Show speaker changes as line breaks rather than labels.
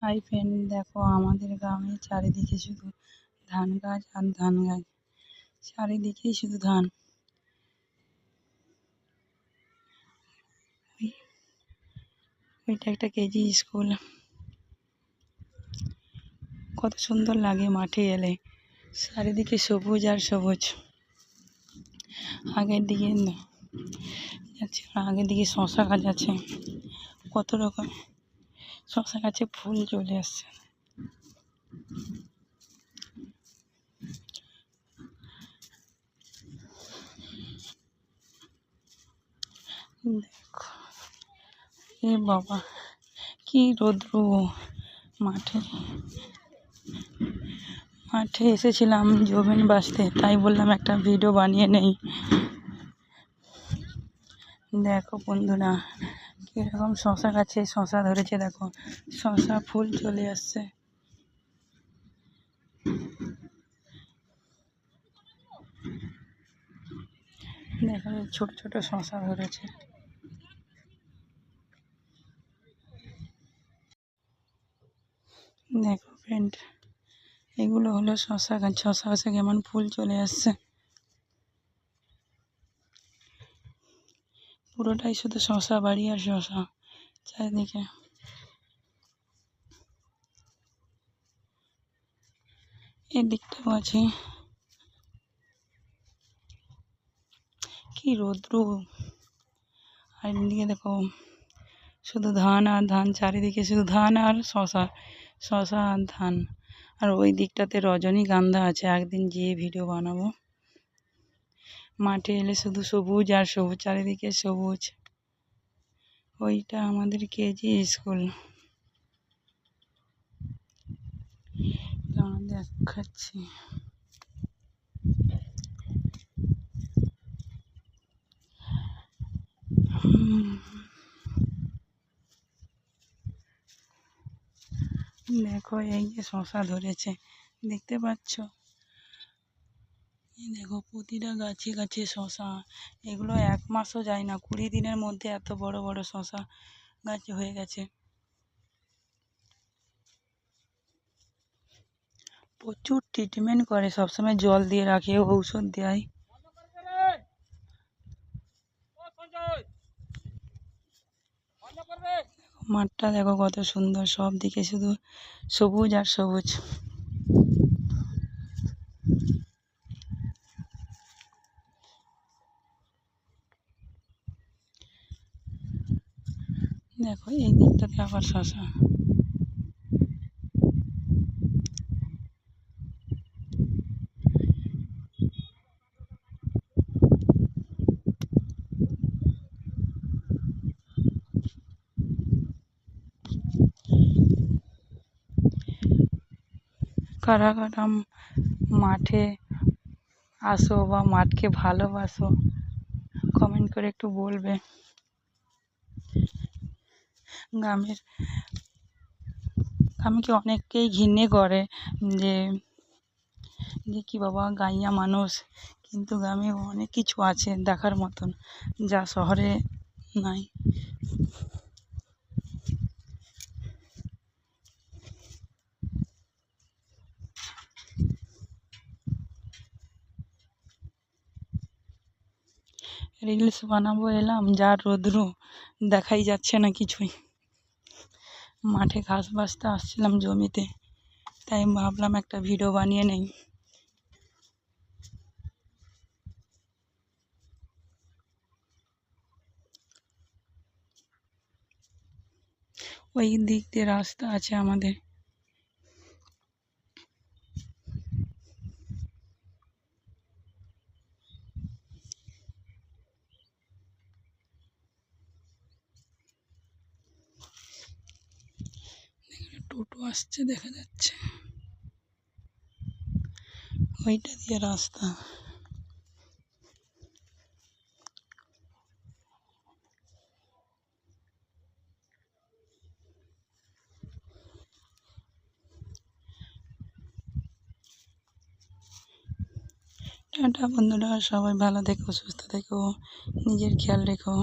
Hi friend, দেখো আমাদের গ্রামে চারিদিকে শুধু ধান গাছ আর ধান গাছ, চারিদিকেই শুধু ধান। ওইটা একটা কেজি স্কুল। কত সুন্দর লাগে মাঠে এলে, চারিদিকে সবুজ আর সবুজ। আগের দিকে যাচ্ছে, আগের দিকে শশা গাছ আছে, কত রকম শশা গাছে ফুল চলে আসছে। দেখো, এ বাবা কি রৌদ্র! মাঠে এসেছিলাম জমিন বাঁচতে, তাই বললাম একটা ভিডিও বানিয়ে নেই। দেখো বন্ধুরা, কীরকম শশা গাছে শশা ধরেছে, দেখো শশা ফুল চলে আসছে। দেখো ছোট ছোট শশা ধরেছে। দেখো ফ্রেন্ড, এগুলো হলো শশা গাছ। শশা গাছে কেমন ফুল চলে আসছে। পুরোটাই শুধু শশা বাড়ি আর শশা চারিদিকে। এদিকটাও আছে। কি রৌদ্র! আর এদিকে দেখো শুধু ধান আর ধান, চারিদিকে শুধু ধান আর শশা, শশা আর ধান। আর ওই দিকটাতে রজনীগন্ধা আছে, একদিন গিয়ে ভিডিও বানাবো। মাঠে এলে শুধু সবুজ আর সবুজ, চারিদিকে সবুজ। ওইটা আমাদের কেজি স্কুল। দেখাচ্ছি। দেখো এই যে শশা ধরেছে, দেখতে পাচ্ছ? দেখো প্রতিটা গাছে গাছে শশা। এগুলো 1 মাসও যায় না, 20 দিনের মধ্যে এত বড় বড় শশা গাছ হয়ে গেছে। প্রচুর ট্রিটমেন্ট করে, সবসময় জল দিয়ে রাখে, ঔষধ দেয়। মাঠটা দেখো কত সুন্দর, সব দিকে শুধু সবুজ আর সবুজ। দেখো এই দিকটাতে আবার শশা। কারা কারা মাঠে আসো বা মাঠকে ভালোবাসো, কমেন্ট করে একটু বলবে। গ্রামকে অনেককেই ঘৃণে করে যে কি বাবা গাঁইয়া মানুষ, কিন্তু গ্রামে অনেক কিছু আছে দেখার মতন, যা শহরে নাই। রিলস বানাবো এলাম, যা রৌদ্র, দেখাই যাচ্ছে না কিছুই। মাঠে ঘাস বাছতে আসছিলাম জমিতে, তাই ভাবলাম একটা ভিডিও বানিয়ে নেই। ওই দিক দিয়ে রাস্তা আছে আমাদের। টোটো আসছে দেখা যাচ্ছে, ওইটা দিয়ে রাস্তা। টাটা বন্ধুরা, সবাই ভালো থেকো, সুস্থ থেকো, নিজের খেয়াল রেখো।